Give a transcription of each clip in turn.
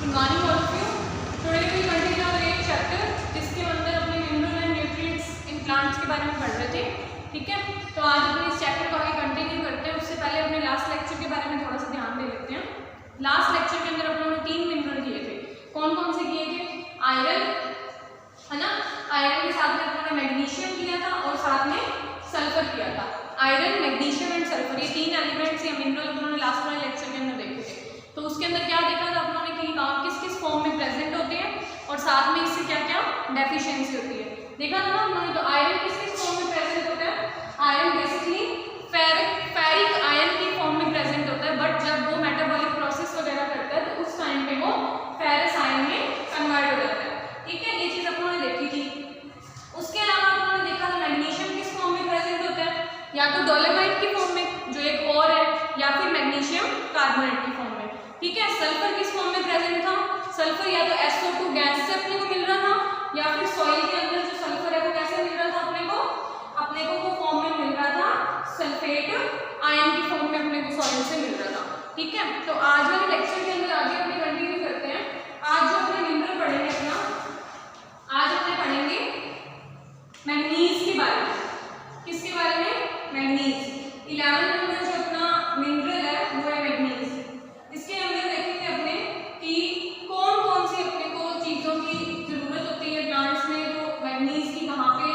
Good morning all of you. Today we will continue our एक chapter जिसके अंदर अपने mineral and nutrients in plants के बारे में पढ़ रहे थे, ठीक है। तो आज अपने इस चैप्टर को आगे कंटिन्यू करते हैं। उससे पहले अपने लास्ट लेक्चर के बारे में थोड़ा सा ध्यान दे लेते हैं। लास्ट लेक्चर के अंदर अपनों ने 3 मिनरल किए थे। कौन कौन से किए थे? आयरन, है ना। आयरन के साथ में अपनों ने मैग्नीशियम किया था और साथ में सल्फर किया था। आयरन, मैग्नीशियम एंड सल्फर, ये 3 एलिमेंट्स या मिनरल अपनों ने लास्ट वाले लेक्चर के अंदर देखे थे। तो उसके अंदर क्या देखा था अपनों ने कि किस किस फॉर्म में प्रेजेंट होते हैं और साथ में इससे क्या क्या डेफिशिएंसी होती है, देखा था ना हमने। तो आयरन किस किस फॉर्म में प्रेजेंट होता है? आयरन बेसिकली फेरिक आयन की फॉर्म में प्रेजेंट होता है, बट जब वो मेटाबॉलिक प्रोसेस वगैरह करता है तो उस टाइम पे वो फेरस आयन में कन्वर्ट हो जाता है, ठीक है। ये चीज अपनों ने देखी थी। उसके अलावा अपनों ने देखा था मैग्नीशियम किस फॉर्म में प्रेजेंट होता है, या तो डोलोमाइट की फॉर्म में जो एक और है, या फिर मैग्नीशियम कार्बोनेट की फॉर्म में, ठीक है। सल्फर किस फॉर्म में प्रेजेंट था? सल्फर या तो SO2 गैस से अपने को मिल रहा था, या फिर सॉइल के अंदर जो सल्फर है वो कैसे मिल रहा था अपने को वो फॉर्म में मिल रहा था, सल्फेट आयन की फॉर्म में अपने को सॉइल से मिल रहा था, ठीक है। तो आज वाले लेक्चर के अंदर आगे अपने कंटिन्यू करते हैं। आज जो अपने मिनरल पढ़ेंगे अपना, आज अपने पढ़ेंगे मैंगनीज के बारे में। किसके बारे में? मैंगनीज। 11 नंबर जो अपना मिनरल है वो है मैंगनीज। इसके अंदर देखेंगे अपने कि कौन कौन सी अपने को चीज़ों की ज़रूरत होती है प्लांट्स में, तो मैंगनीज की कहाँ पे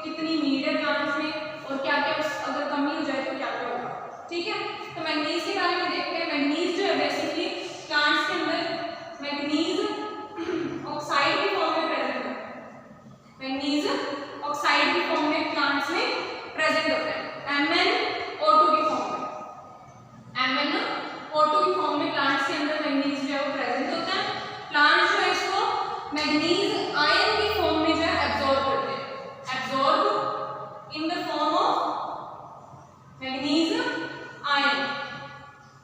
कितनी नीड है प्लांट्स में, और क्या क्या अगर कमी हो जाए तो क्या क्या होगा, ठीक है। तो मैंगनीज के बारे में देखते हैं। मैंगनीज जो है बेसिकली प्लांट्स के अंदर मैंगनीज ऑक्साइड की फॉर्म में प्रेजेंट है। मैंगनीज ऑक्साइड की फॉर्म में प्लांट्स में प्रेजेंट होता है, MnO2 की फॉर्म में। MnO2 की फॉर्म में प्लांट्स के अंदर मैंगनीज जो है वो प्रेजेंट होता है। प्लांट्स जो है इसको मैंगनीज आयन की फॉर्म में जो है एब्जॉर्ब करते हैं, absorb in the form of manganese ion,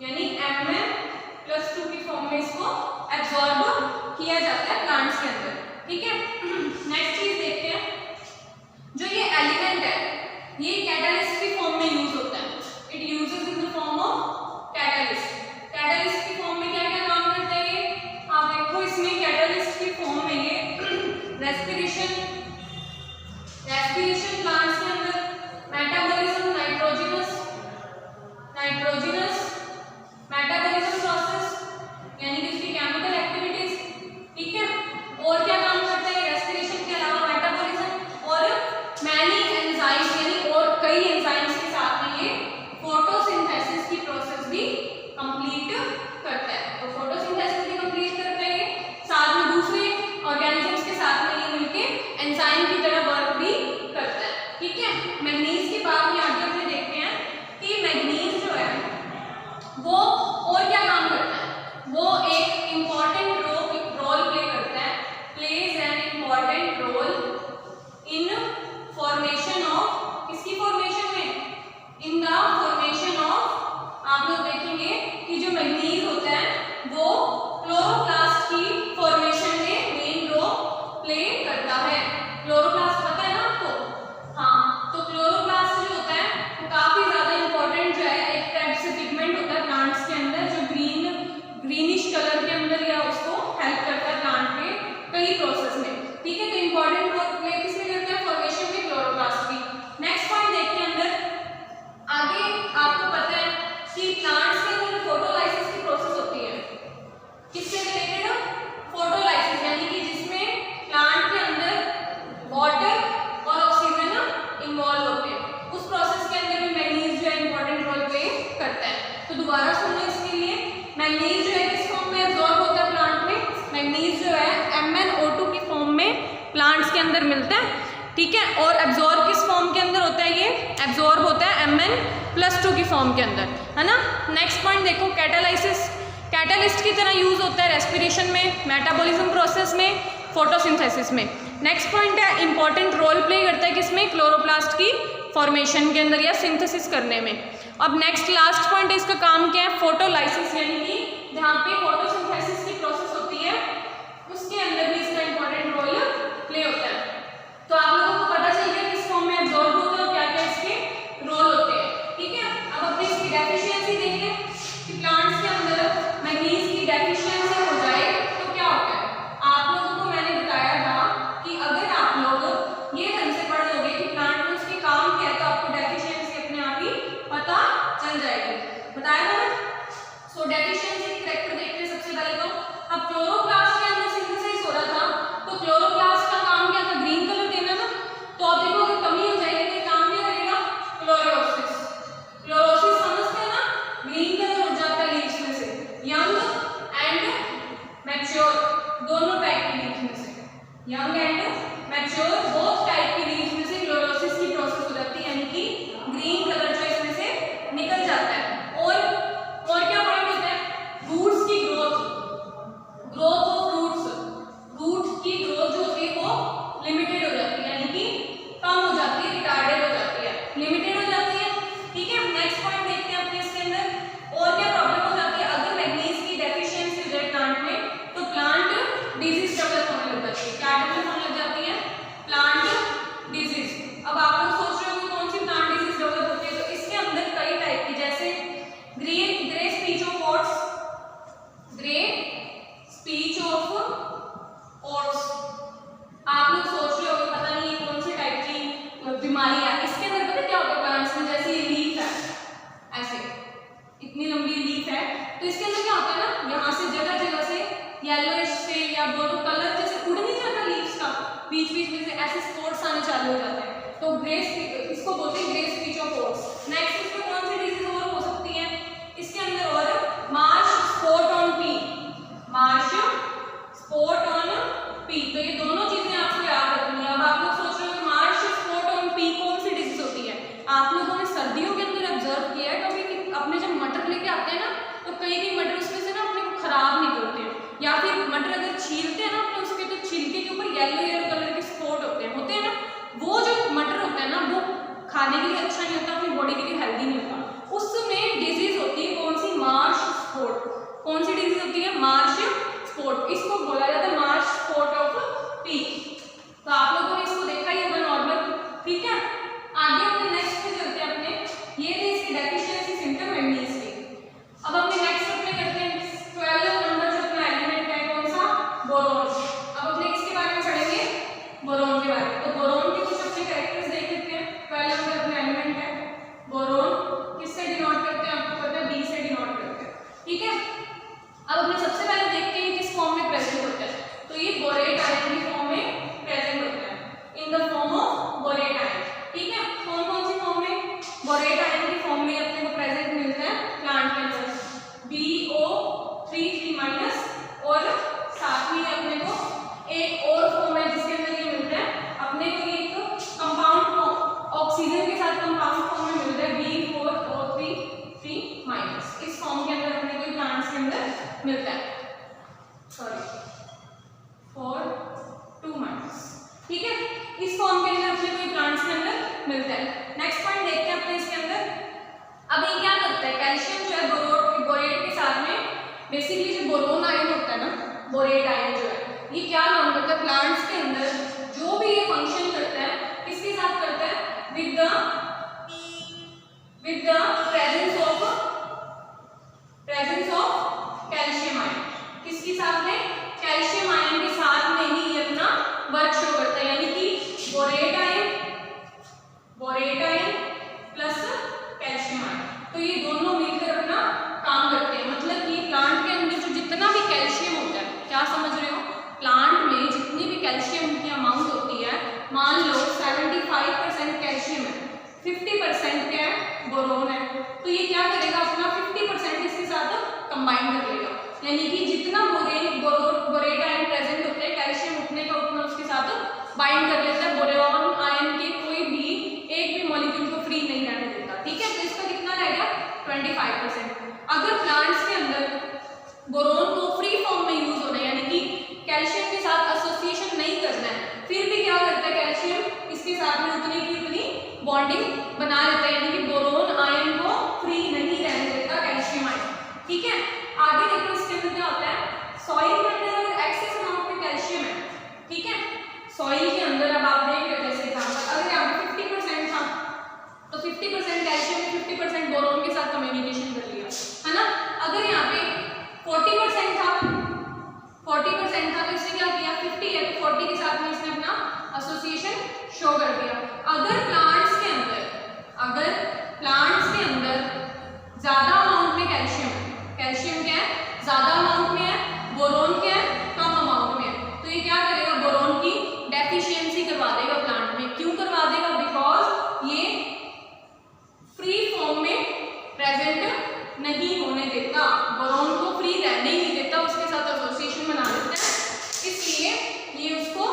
यानी Mn+2 की फॉर्म में इसको एब्जॉर्ब किया जाता है प्लांट्स के अंदर, ठीक है। नेक्स्ट चीज देखते हैं, जो ये एलिमेंट है ये कैटालिस्ट की फॉर्म में यूज होता है। It uses in the form of catalyst. Catalyst की फॉर्म में क्या क्या काम करता है ये? आप देखो इसमें कैटालिस्ट की फॉर्म में ये रेस्पिरेशन प्लांट्स के अंदर, मेटाबॉलिज्म, नाइट्रोजनस मेटाबॉलिज्म प्रोसेस, यानी कि इसकी केमिकल एक्टिविटीज, ठीक है। और क्या काम करता है रेस्पिरेशन के अलावा? मेटाबॉलिज्म और मैनी एंजाइम्स, यानी और कई एंजाइम्स के साथ में ये फोटोसिंथेसिस की प्रोसेस भी कंप्लीट करता है। तो फोटोसिंथेसिस भी कंप्लीट करता है ये, साथ में दूसरे ऑर्गेनिजम्स के साथ में ये मिलके एंजाइम की तरह वर्क भी करता है, ठीक है। मैंगनीज के बाद में आगे अपने देखते हैं कि मैंगनीज जो है वो और क्या काम करता है। वो एक इम्पॉर्टेंट रोल प्ले करता है, plays an important role in formation of, किसकी फॉर्मेशन में? इन द फॉर्मेशन ऑफ, आप लोग देखेंगे कि जो मैंगनीज होता है वो क्लोरोप्लास्ट की फॉर्मेशन में मेन रोल प्ले करता है। क्लोरोप्लास्ट पता है ना आपको? हाँ, तो क्लोरोप्लास्ट जो होता है वो काफी ज्यादा इंपॉर्टेंट जो है, एक टाइप से पिगमेंट होता है प्लांट्स के अंदर जो ग्रीनिश कलर के अंदर या उसको हेल्प करता है प्लांट के कई प्रोसेस में, ठीक है। तो इंपॉर्टेंट रोल प्ले किसमें करता है? फॉर्मेशन में क्लोरोप्लास्ट की। नेक्स्ट पॉइंट देखते हैं अंदर आगे, आपको पता है कि प्लांट्स के अंदर फोटोलाइसिस की प्रोसेस होती है, किससे रिलेटेड? फोटोलाइसिस, यानी कि जिसमें प्लांट के अंदर वाटर और ऑक्सीजन इन्वॉल्व होते हैं। उस प्रोसेस के अंदर भी मैंगनीज जो है इंपॉर्टेंट रोल प्ले करता है। तो दोबारा सुन लो इसके लिए, मैंगनीज जो है किस फॉर्म में एब्जॉर्ब होता है प्लांट में? मैंगनीज जो है MnO2 की फॉर्म में प्लांट्स के अंदर मिलता है, ठीक है। और एब्जॉर्ब किस फॉर्म के अंदर होता है? ये एब्जॉर्ब होता है Mn+2 की फॉर्म के अंदर, है ना। नेक्स्ट पॉइंट देखो, कैटालाइसिस कैटालिस्ट की तरह यूज होता है रेस्पिरेशन में, मेटाबॉलिज्म प्रोसेस में, फोटोसिंथेसिस में। नेक्स्ट पॉइंट है इंपॉर्टेंट रोल प्ले करता है किसमें? क्लोरोप्लास्ट की फॉर्मेशन के अंदर या सिंथेसिस करने में। अब नेक्स्ट लास्ट पॉइंट इसका काम क्या है? फोटोलाइसिस, यानी कि जहाँ पे फोटोसिंथेसिस की प्रोसेस होती है उसके अंदर भी इसका इंपॉर्टेंट रोल प्ले होता है। तो आप लोगों को पता चल गया किस फॉर्म में एब्जॉर्ब होता है और क्या क्या इसके रोल होते हैं, ठीक है। अब अपने इसकी डेफिशिएंसी देखिए कि प्लांट्स के अंदर मैग्नीज की डेफिशिएंसी हो जाए तो क्या young and mature both type की लीव्स में से क्लोरोसिस की प्रोसेस हो जाती है, यानी कि ग्रीन कलर जो इसमें से निकल जाता है। और क्या पॉइंट होता है, रूट्स की ग्रोथ ऑफ रूट की ग्रोथ जो होती है वो लिमिटेड हो जाती है, यानी कि कम हो जाती है, रिटार्डेड हो जाती है, लिमिटेड हो जाती है। ठीक है, नेक्स्ट पॉइंट देखते हैं अपने इसके अंदर और क्या प्रॉब्लम हो जाती है। अगर मैग्नीज की डेफिशिएंसी हो जाए प्लांट में तो प्लांट डिजीज डेवलप होने लग जाती है। क्या डेवलप होने लग जाती है, प्लांट डिजीज। अब आप लोग सोच रहे हो कि कौन सी प्लांट डिजीज डेवलप होती है, तो इसके अंदर कई टाइप की, जैसे grey speech of oats, grey speech of oats. आप लोग सोच रहे हो कि पता नहीं ये कौन सी टाइप की बीमारी है। इसके अंदर पता क्या होता है प्लांट्स में, जैसे ये लीफ है, ऐसे इतनी लंबी लीफ है, तो इसके अंदर क्या होता है ना, यहाँ से जगह जगह से येलोइश से या दोनों कलर जैसे उड़ नहीं जाता लीव्स का, बीच बीच में से ऐसे स्पॉट्स आने चालू हो जाते हैं, तो ग्रे, इसको बोलते हैं grey speech of oats. Next इसमें कौन सी डिजीज और हो सकती है इसके अंदर, और Marsh spot on P, Marsh spot on P. तो ये दोनों चीजें आपको याद रखनी है। अब आप लोग सोच रहे हो मार्श स्पॉट ऑन पी कौन सी डिजीज होती है। आप लोगों ने सर्दियों के अंदर ऑब्जर्व किया है कभी कि अपने जब मटर लेके आते हैं ना, तो कई मटर उसमें से ना अपने को खराब निकलते हैं, या फिर मटर अगर छीलते हैं ना अपने उसके, तो छिलके के ऊपर येलो कलर के स्पॉट होते हैं ना, वो जो मटर होता है ना वो खाने के लिए अच्छा नहीं होता, अपनी बॉडी के लिए हेल्दी नहीं होता। उसमें डिजीज होती है कौन सी, मार्श स्पॉट। कौन सी डिजीज होती है, मार्श स्पॉट। इसको बोला जाता है मार्श स्पॉट ऑफ पी। तो आप लोगों ने इसको देखा ही होगा नॉर्मल। ठीक है, आगे अपने नेक्स्ट पे चलते हैं। अपने ये थे इसकी डेफिशिएंसी सिम्टम मैग्नीज के। अब अपने नेक्स्ट अपने करते हैं 12 नंबर जो अपना एलिमेंट है कौन सा, बोरोन। अब अपने किसके बारे में पढ़ेंगे, बोरोन के बारे में। तो बोरोन के कुछ अपने कैरेक्टर्स देख लेते हैं। 12 नंबर अपना एलिमेंट है बोरोन, किससे डिनोट करते हैं आपको पता है, बी से डिनोट करते हैं। ठीक है, अब अपने सबसे पहले देखते हैं किस फॉर्म में प्रेजेंट होता है। तो ये बोरेट आयन की फॉर्म में प्रेजेंट होता है, in the form of borate ion. ठीक है, कौन सी फॉर्म में, बोरेट आयन की फॉर्म में अपने को प्रेजेंट मिलता है प्लांट के अंदर, BO3 और साथ में अपने को एक और फॉर्म है जिसके अंदर ये मिलता है अपने को, एक कंपाउंड ऑक्सीजन के साथ कंपाउंड फॉर्म में मिलता है B4O3। इस फॉर्म के अंदर अपने को प्लांट्स के अंदर मिलता है, सॉरी 4 2-। ठीक है, इस फॉर्म के अंदर अपने को प्लांट्स के अंदर मिलता है। नेक्स्ट पॉइंट देखते हैं अपने इसके अंदर। अब ये क्या करता है, कैल्शियम जो है बोरेट के साथ में, बेसिकली जो बोरोन आयन होता है ना, बोरेट आयन जो है, ये क्या काम करता है प्लांट्स के अंदर, जो भी ये फंक्शन करता है किसके साथ करता है, with the presence of calcium ion. किसके साथ में, कैल्शियम आयन के साथ में ही ये अपना वर्क शो करता है, यानी कि borate ion plus calcium ion, तो ये दोनों मिलकर अपना काम करते हैं। मतलब कि प्लांट के अंदर जो जितना भी कैल्शियम होता है, क्या समझ रहे हो, प्लांट में जितनी भी कैल्शियम की अमाउंट होती है, मान लो 75% कैल्शियम है, 50% क्या है, बोरोन है, तो ये क्या करेगा अपना 50% इसके साथ कंबाइन कर लेगा, यानी कि जितना बोरेट आयन प्रेजेंट होते हैं, कैल्शियम उतने का उतना उसके साथ बाइंड कर लेता है। बोरेन आयन के कोई भी एक भी मॉलिक्यूल को फ्री नहीं रहने देता। ठीक है, तो इसका कितना रहेगा, 25%। अगर प्लांट्स के अंदर बोरोन को फ्री फॉर्म में यूज होना है, यानी कि कैल्शियम के साथ एसोसिएशन नहीं करना है, फिर भी क्या करता है कैल्शियम इसके साथ में उतनी की उतनी बॉन्डिंग बना लेता है, यानी कि बोरोन आयन को फ्री नहीं रहने देता कैल्शियम आयन। ठीक है, आगे देखो इसके अंदर क्या होता है, सॉइल के अंदर अगर एक्सेस अमाउंट में कैल्शियम है, ठीक है, सॉइल के अंदर अब आप देख रहे हो जैसे एग्जांपल, अगर यहाँ पे 50% था तो 50% कैल्शियम ने 50% बोरोन के साथ कम्युनिकेशन कर लिया, है ना। अगर यहाँ पे 40% था तो इसने क्या किया, 50 है तो 40 के साथ में इसने अपना एसोसिएशन शो कर दिया। अगर प्लांट्स के अंदर ज्यादा अमाउंट में कैल्शियम क्या है, ज्यादा अमाउंट में है, बोरोन क्या है, कम अमाउंट में है, तो ये क्या करेगा, बोरोन की डेफिशिएंसी करवा देगा प्लांट में। क्यों करवा देगा, बिकॉज ये फ्री फॉर्म में प्रेजेंट नहीं होने देता, बोरोन को फ्री रहने ही नहीं देता, उसके साथ एसोसिएशन बना देता है, इसलिए ये उसको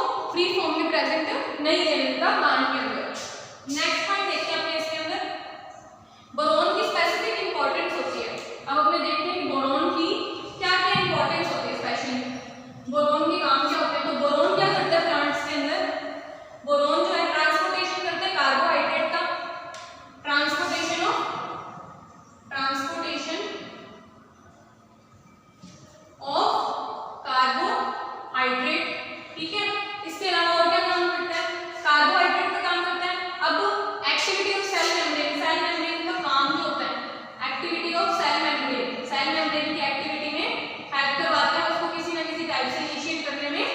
ब्रेन की एक्टिविटी में हेल्प करवाता है, उसको किसी न किसी टाइप से इनिशिएट करने में,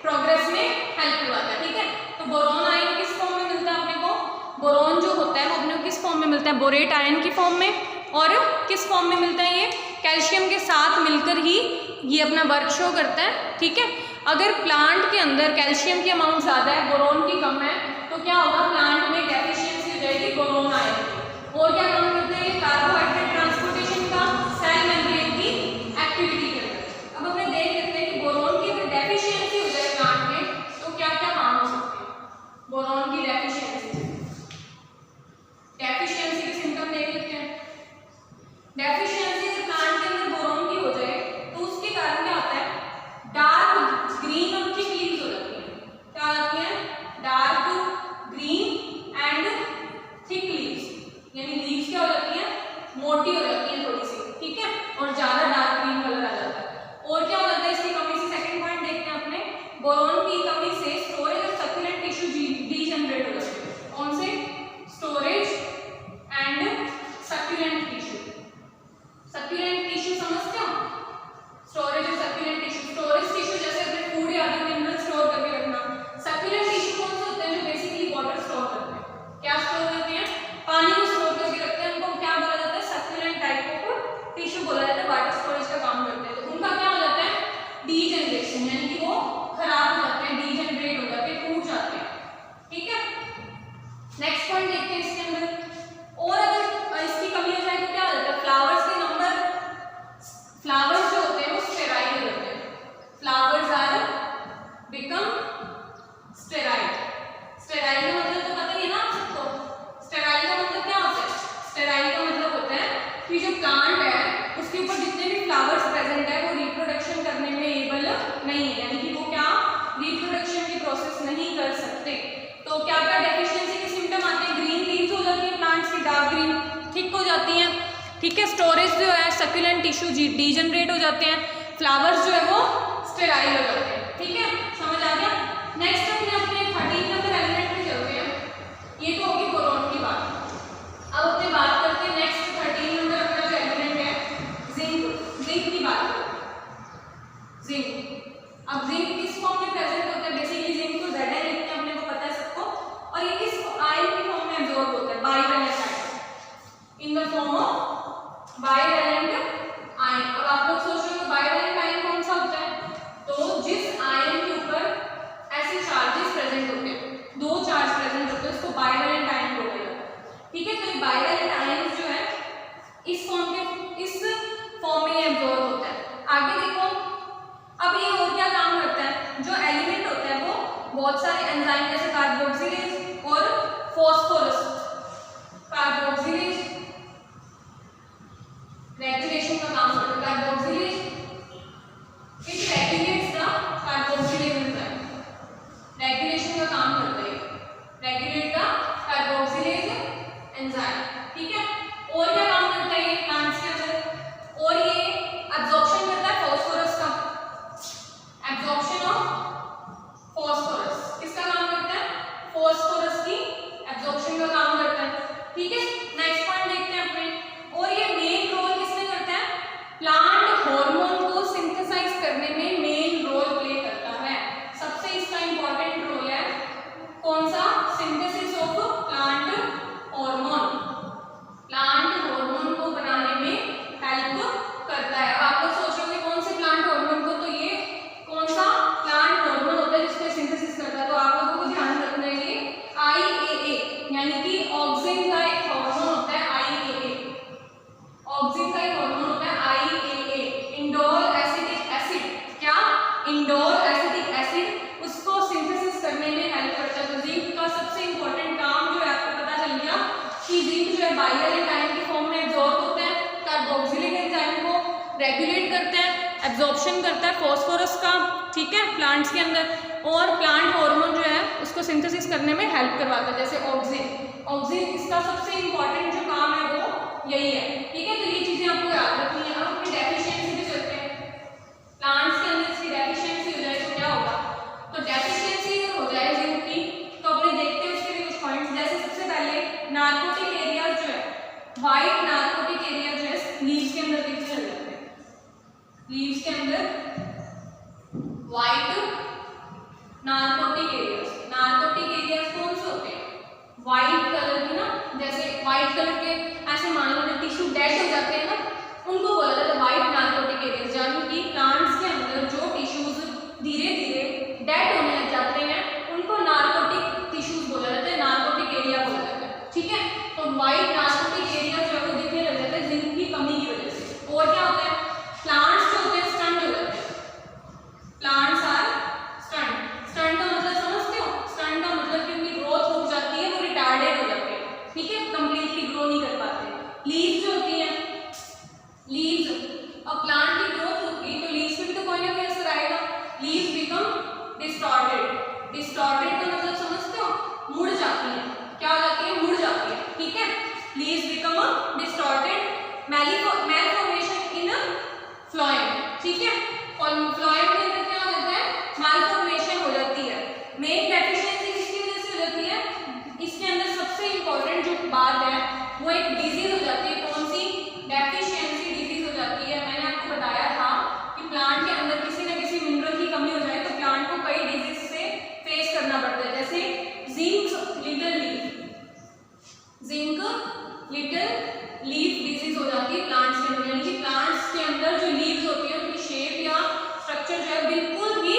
प्रोग्रेस में हेल्प करवाता है। ठीक है, तो बोरॉन आयन किस फॉर्म में मिलता है अपने को? बोरॉन जो होता है वो अपने को किस फॉर्म में मिलता है? बोरेट आयन की फॉर्म में। और किस फॉर्म में मिलता है? ये कैल्शियम के साथ मिलकर ही ये अपना वर्क शो करता है। ठीक है, अगर प्लांट के अंदर कैल्शियम की अमाउंट ज़्यादा है, बोरॉन की कम है, तो क्या होगा? प्लांट में डेफिशिएंसी हो जाएगी बोरॉन आयन की। और क्या काम करते हैं? कार्बोहाइड्रेट ट्रांसपोर्टेशन का, सेल मेम्ब्रेन की एक्टिविटी करते हैं। अब अपने देख लेते हैं कि बोरॉन की अगर डेफिशिएंसी हो जाए प्लांट में तो क्या क्या काम हो सकते हैं। बोरॉन की डेफिशिएंसी के सिम्टम देख लेते हैं। डेफिशिएंसी अगर प्लांट के अंदर बोरॉन की हो जाए तो उसके कारण क्या होता है? डार्क ग्रीन और थिक लीव्स हो जाती हैं। क्या हो जाती हैं? Dark green and thick leaves, यानी लीव्स क्या हो जाती हैं? मोटी हो जाती हैं थोड़ी सी। ठीक है, और ज्यादा डार्क ग्रीन कलर आ जाता है। और क्या हो जाता है इसकी कमी से? सेकंड पॉइंट देखते हैं अपने, बोरॉन की कमी से स्टोरेज और सक्यूलेंट टिश्यू डीजनरेट हो जाते हैं। कौन से? Storage and succulent tissue. Succulent tissue समझते हो? स्टोरेज और सक्यूलेंट टिश्यू। स्टोरेज टिश्यू जैसे अपने फूड या अदर मिनरल स्टोर करके रखना। सक्यूलेंट टिश्यू कौन से होते हैं? जो बेसिकली वाटर स्टोर करते हैं। क्या स्टोर करते हैं? पानी को स्टोर करके रखते हैं। उनको क्या बोला जाता है? सक्यूलेंट टाइप ऑफ टिश्यू बोला जाता है, वाटर स्टोरेज का काम करते हैं। तो उनका क्या हो जाता है? डीजनरेशन, यानी कि वो खराब हो जाते हैं, डीजनरेट हो जाते हैं, टूट जाते हैं। ठीक है, नेक्स्ट पॉइंट देखते हैं इसके अंदर। और अगर इसकी कमी हो जाए तो क्या हो जाता है? फ्लावर्स के नंबर, फ्लावर्स जो होते हैं वो स्टेराइल हो जाते हैं। Flowers are become sterile. Sterile का मतलब तो पता ही है ना आप सबको। स्टेराइल का मतलब क्या होता है? स्टेराइल का मतलब होता है कि जो प्लांट है उसके ऊपर जितने भी फ्लावर्स प्रेजेंट है वो रिप्रोडक्शन करने में एबल नहीं है, यानी कि वो क्या रिप्रोडक्शन की प्रोसेस नहीं कर सकते। तो क्या क्या डेफिशिएंसी के सिम्टम आते हैं? ग्रीन लीव्स हो जाती है प्लांट्स की, डार्क ग्रीन, थिक हो जाती हैं। ठीक है, स्टोरेज जो है सक्यूलेंट टिश्यू डीजनरेट हो जाते हैं, फ्लावर्स जो है वो स्टेराइल हो जाते हैं। ठीक है, समझ आ गया? नेक्स्ट अपने 13 नंबर एलिमेंट में चलते हैं। ये तो होगी बोरॉन की बात। अब अपने बात करते हैं नेक्स्ट 13 नंबर अपना जो एलिमेंट है जिंक। जिंक की बात करते हैं। जिंक, अब जिंक किस फॉर्म में प्रेजेंट होता है? बेसिकली जिंक को Zn लिखते हैं, अपने को पता है सबको। और ये किस आयन की फॉर्म में एब्जॉर्ब होता है? Bivalent ion, in the form of bivalent ion. अब आप लोग सोच रहे हो बाइवैलेंट आयन कौन सा होता है? तो जिस आयन के ऊपर ऐसे चार्जेस प्रेजेंट होते हैं, दो चार्ज प्रेजेंट होते हैं, उसको बाइवैलेंट आयन बोला जाता है। ठीक है, तो ये बाइवैलेंट आयन जो है इस फॉर्म में एब्जॉर्ब होता है। आगे देखो, अब ये और क्या काम करता है? जो एलिमेंट होता है वो बहुत सारे एंजाइम जैसे कार्बोक्सिलेज और फास्फोरस, कार्बोक्सिलेज रेगुलेशन का काम करता है। Carboxylase it regulates the carboxylase enzyme, regulation का काम करता है, रेगुलेट द कार्बोक्सिलेज एंजाइम। ठीक है, और क्या काम करता है ये प्लांट्स के अंदर? और ये एब्जॉर्प्शन करता है फास्फोरस का, एब्जॉर्प्शन ऑफ फास्फोरस। किसका काम करता है? फास्फोरस की एब्जॉर्प्शन का काम करता है। ठीक है, नेक्स्ट पॉइंट देखते हैं अपने। और ये मेन रोल किसमें करता है? प्लांट हार्मोन को सिंथेसाइज करने में मेन रोल प्ले करता है। सबसे इसका इंपॉर्टेंट रोल है कौन सा? Synthesis of plant hormone. Plant hormone को बनाने में हेल्प करता है। अब आप लोग सोच रहे हो कौन से प्लांट हार्मोन को? तो ये कौन सा प्लांट हार्मोन होता है जिसको सिंथेसिस करता है? तो आप लोगों को ध्यान रखना है ये IAA, यानी कि ऑक्सिन का एक हार्मोन होता है IAA। ऑक्सिन का एक हार्मोन होता है IAA, इंडोल एसिटिक एसिड। क्या? इंडोल एसिटिक एसिड उसको सिंथेसिस करने में हेल्प करता है। तो जिंक का सबसे इंपॉर्टेंट काम जो है आपको पता चल गया कि जिंक जो है बाइवैलेंट आयन की फॉर्म में एब्जॉर्ब होता है, कार्बोक्सिलिक एंजाइम को रेगुलेट करता है, एब्जॉर्प्शन करता है फास्फोरस का। ठीक है, प्लांट्स के अंदर, और प्लांट हार्मोन जो है उसको सिंथेसिस करने में हेल्प करवाता है, जैसे ऑक्सिन। ऑक्सिन इसका सबसे इंपॉर्टेंट जो काम है वो यही है। ठीक है, तो ये चीजें आपको याद रखनी है। अब अपनी डेफिशिएंसी पे चलते हैं। प्लांट्स के अंदर इसकी डेफिशिएंसी हो जाए तो क्या होगा? तो डेफिशिएंसी हो जाए जिंक की तो अपने देखते हैं उसके लिए कुछ पॉइंट्स। जैसे सबसे पहले नार्कोटिक एरिया जो है, वाइट नार्कोटिक एरिया जो है लीव्स के अंदर दिखने लग जाते हैं। लीव्स के अंदर white narcotic areas. Narcotic areas कौन से होते हैं? व्हाइट कलर की ना, जैसे व्हाइट कलर के ऐसे मान लो टिश्यू डेड हो जाते हैं ना, उनको बोला जाता है व्हाइट नार्कोटिक एरियाज। यानी कि प्लांट्स के अंदर जो टिश्यूज धीरे धीरे डेड होने लग जाते हैं उनको नार्कोटिक टिश्यूज बोला जाता है, नार्कोटिक एरिया बोला जाता है। ठीक है, तो व्हाइट नार्कोटिक एरिया जो है दिखने लग जाता है जिंक की कमी की वजह से। और क्या होता है? प्लांट्स जो होते हैं स्टंट हो जाते हैं। Plants are stunt. स्टंट का मतलब समझते हो? स्टंट का मतलब कि उनकी ग्रोथ रुक जाती है, वो रिटार्डेड हो जाते हैं। ठीक है, कंप्लीटली ग्रो नहीं कर पाते। लीव्स जो होती हैं, लीव्स, अब प्लांट की ग्रोथ रुक गई तो लीव्स पे भी तो कोई ना कोई असर आएगा। Leaves become distorted. डिस्टॉर्टेड का मतलब समझते हो? मुड़ जाती है। क्या हो जाती है? मुड़ जाती है। ठीक है, लीव्स बिकम डिस्टॉर्टेड। malformation इन फ्लोएम। ठीक है, फ्लोएम के अंदर क्या हो जाता है? malformation हो जाती है। मेन डेफिशिएंसी किसकी वजह से हो जाती है? इसके अंदर सबसे इंपॉर्टेंट जो बात है वो एक डिजीज हो जाती है। कौन सी? डेफिशिएंसी डिजीज हो जाती है। मैंने आपको बताया था कि प्लांट के अंदर किसी न किसी मिनरल की कमी हो जाए तो प्लांट को कई डिजीज से फेस करना पड़ता है, जैसे जिंक लिटिल लीफ डिजीज हो जाती है प्लांट्स के अंदर। यानी कि प्लांट्स के अंदर जो लीव्स होती है उनकी शेप या स्ट्रक्चर जो है बिल्कुल भी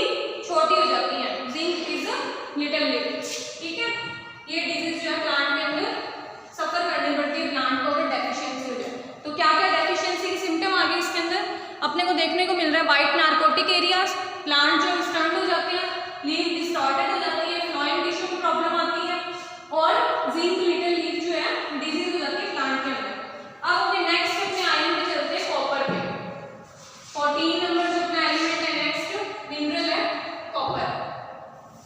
छोटी हो जाती है। Zinc is little leaf. ठीक है, ये डिजीज जो है प्लांट के अंदर सफर करनी पड़ती है प्लांट को अगर डेफिशिएंसी हो जाए। तो क्या क्या डेफिशिएंसी के सिम्टम आ गए इसके अंदर अपने को देखने को मिल रहा है? व्हाइट नार्कोटिक एरियाज, प्लांट जो स्टंट हो जाते हैं, लीफ डिस्टॉर्टेड हो जाती है, फ्लोएम टिश्यू में प्रॉब्लम आती है और जिंक लिटिल लीफ जो है डिजीज हो जाती है प्लांट के अंदर। अब अपने नेक्स्ट स्टेप में आगे हम चलते हैं कॉपर पे। 14 नंबर जो अपना एलिमेंट है नेक्स्ट मिनरल है कॉपर।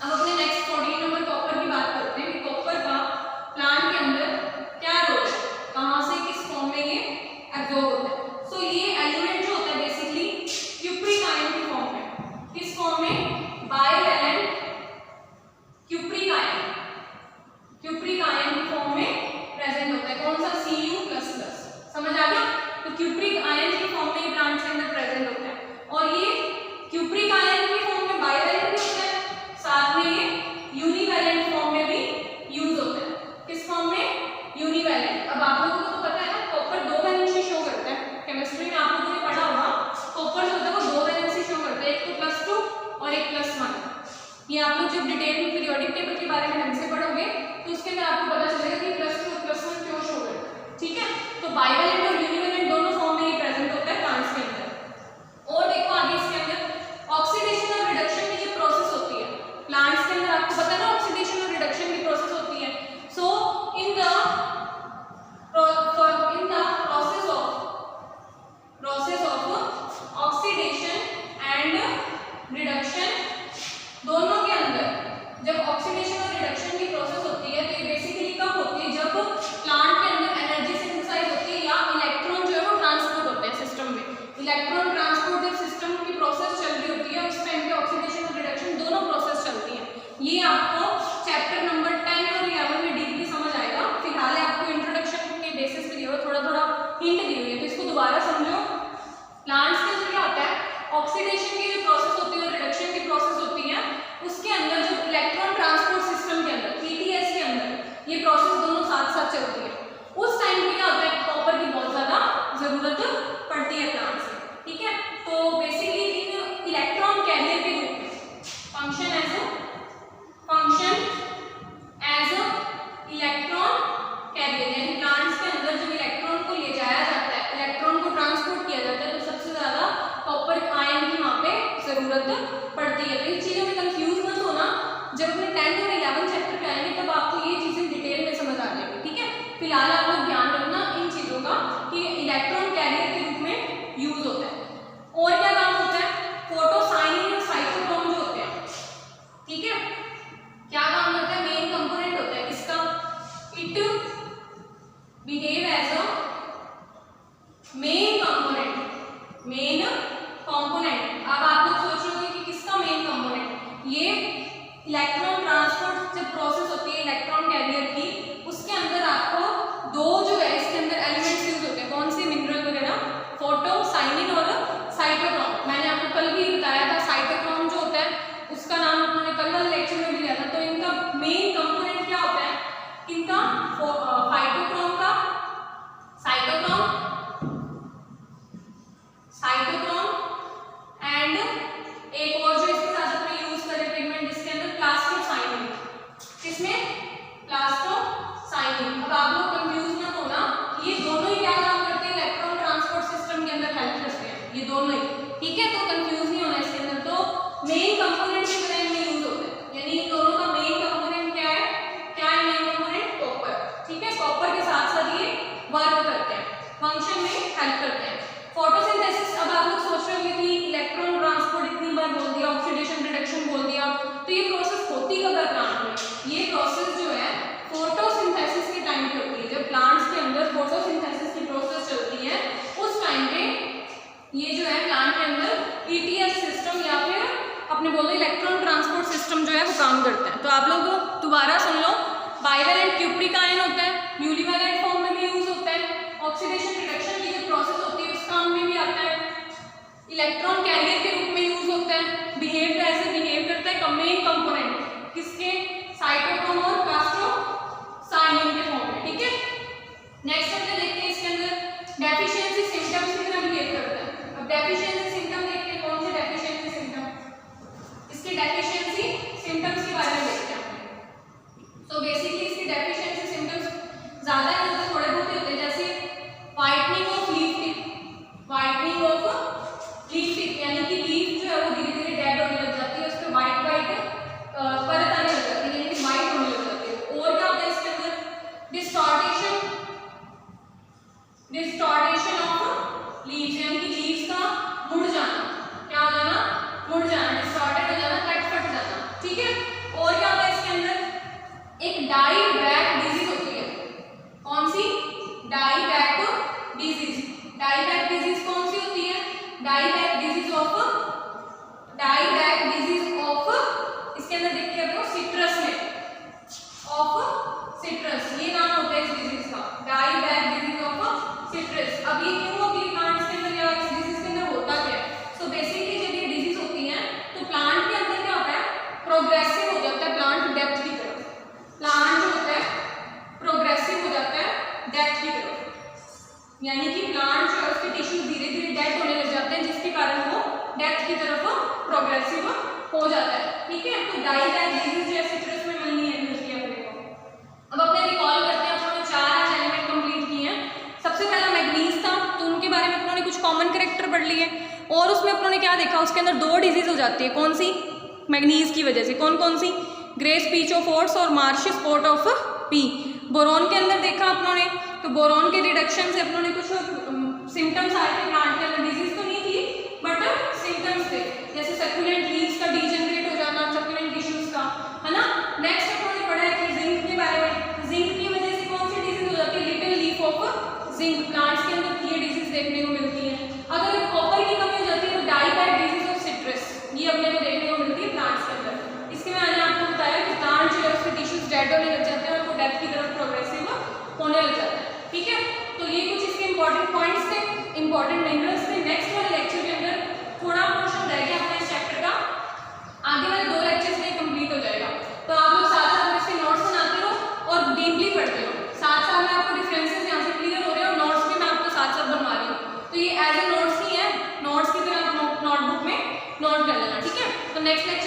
अब अपने नेक्स्ट 14 नंबर कॉपर की बात करते हैं कि कॉपर का प्लांट के अंदर क्या रोल है, कहां से किस फॉर्म में ये एब्जॉर्ब होता है। सो ये एलिमेंट जो होता है बेसिकली क्यूप्रिक आयन की फॉर्म में। किस फॉर्म में? Bivalent cupric ion. क्यूप्रिक ठीक है, तो कंफ्यूज नहीं होना इसके अंदर। तो मेन कंपोनेंट किस तरह में यूज होता है, यानी इन दोनों का मेन कंपोनेंट क्या है, मेन कंपोनेंट कॉपर। ठीक है, कॉपर के साथ साथ ये वर्क करते हैं, फंक्शन में हेल्प करते हैं। फोटोसिंथेसिस, अब आप लोग सोच रहे होंगे कि इलेक्ट्रॉन ट्रांसपोर्ट इतनी बार बोल दिया, ऑक्सीडेशन रिडक्शन बोल दिया, तो ये प्रोसेस होती कब है प्लांट में? ये प्रोसेस जो है फोटोसिंथेसिस के टाइम पे होती है। जब प्लांट्स के अंदर फोटोसिंथेसिस की प्रोसेस चलती है उस टाइम पे ये जो है प्लांट के अंदर ईटीएस सिस्टम या फिर अपने बोलो इलेक्ट्रॉन ट्रांसपोर्ट सिस्टम जो है वो काम करता है। तो आप लोग दोबारा सुन लो, बाइवेलेंट क्यूप्रिक आयन होता है, यूनिवैलेंट फॉर्म में भी यूज होता है, ऑक्सीडेशन रिडक्शन की जो प्रोसेस होती है उस काम में भी आता है, इलेक्ट्रॉन कैरियर के रूप में यूज होता है, बिहेव ऐसे बिहेव करता है। मेन कंपोनेंट किसके, साइटोक्रोम और प्लास्टोसाइनिन के फॉर्म में। ठीक है, नेक्स्ट हम देखते हैं इसके अंदर डेफिशिएंसी सिम्टम्स की तरह बिहेव करता है। अब डेफिशिएंसी सिम्टम देखते हैं, कौन से डेफिशिएंसी सिम्टम, इसके डेफिशिएंसी सिम्टम्स के बारे में देखते हैं। तो बेसिकली इसके डेफिशिएंसी सिम्टम्स ज्यादा नहीं होते, थोड़े बहुत होते हैं, जैसे whitening of leaf tip, whitening of leaf tip, यानी कि लीफ जो है वो धीरे धीरे डेड होने लग जाती है, उस पर व्हाइट व्हाइट परत आने लग जाती है, यानी कि व्हाइट होने लग जाती है। और क्या होता है इसके अंदर, डिस्टॉर्टेशन ऑफ लीव्स, यानी कि लीव्स का मुड़ जाना, क्या हो जाना, मुड़ जाना, डिस्टॉर्टेड हो जाना, कट जाना। ठीक है, और क्या होता है इसके अंदर, एक डाई बैक डिजीज होती है, कौन सी, die back disease. Die back disease कौन सी होती है, डाई बैक डिजीज ऑफ इसके अंदर देखते हैं आपको सिट्रस में, ऑफ सिट्रस, ये नाम होता है इस डिजीज का, die back disease of citrus. अब ये क्यों होती है प्लांट्स के अंदर या इस डिजीज के अंदर, होता क्या है? सो बेसिकली जब ये डिजीज होती है तो प्लांट के अंदर क्या होता है, प्रोग्रेसिव हो जाता है प्लांट डेप्थ की तरफ, प्लांट जो होता है प्रोग्रेसिव हो जाता है डेप्थ की तरफ, यानी कि प्लांट जो है उसके टिश्यू धीरे धीरे डेड होने लग जाते हैं, जिसके कारण वो डेप्थ की तरफ प्रोग्रेसिव हो जाता है। ठीक है, तो डाई बैक डिजीज जो है सिट्रस में मिलनी है अपने को। अब अपने रिकॉल करते हैं, अपने 4 एलिमेंट कंप्लीट किए हैं। सबसे पहला मैग्नीज था, तो उनके बारे में अपनों ने कुछ कॉमन कैरेक्टर पढ़ लिए, और उसमें अपनों ने क्या देखा, उसके अंदर 2 डिजीज हो जाती है, कौन सी, मैग्नीज की वजह से, कौन कौन सी, ग्रे स्पीच ऑफ ओट्स और Marsh spot of P. Boron के अंदर देखा अपनों ने, तो बोरोन के रिडक्शन से अपनों ने कुछ सिम्टम्स आए थे प्लांट के अंदर, डिजीज तो नहीं थी बट सिम्टम्स थे, जैसे सक्यूलेंट लीव्स का डीजनरेट हो जाना, सक्यूलेंट टिश्यूज का, है ना। नेक्स्ट अपनों ने पढ़ा है कि जिंक के बारे में, जिंक की वजह से कौन सी डिजीज हो जाती है, little leaf of zinc, plants के अंदर ये डिजीज देखने को मिलती है। अगर कॉपर की कमी हो जाती है तो die back disease of citrus, ये अपने को देखने को मिलती है प्लांट्स के अंदर। इसके मैंने आपको बताया कि प्लांट जो है उसके टिश्यूज डेड होने लग जाते हैं और वो डेथ की तरफ प्रोग्रेसिव होने लग जाता है। ठीक है, तो ये कुछ इसके इंपॉर्टेंट पॉइंट्स थे, इंपॉर्टेंट मिनरल्स थे। नेक्स्ट वाले लेक्चर के अंदर थोड़ा पोर्शन रह गया अपने इस चैप्टर का, आगे वाले 2 लेक्चर्स में कंप्लीट हो जाएगा। तो आप लोग साथ साथ इसके नोट्स बनाते रहो और डीपली पढ़ते रहो, साथ साथ में आपको डिफरेंसेस यहाँ से क्लियर हो रहे हैं और नोट्स भी मैं आपको साथ साथ बनवा रही हूँ, तो ये एज ए नोट्स ही है, नोट्स की तरह नोटबुक में नोट कर लेना। ठीक है, तो नेक्स्ट लेक्चर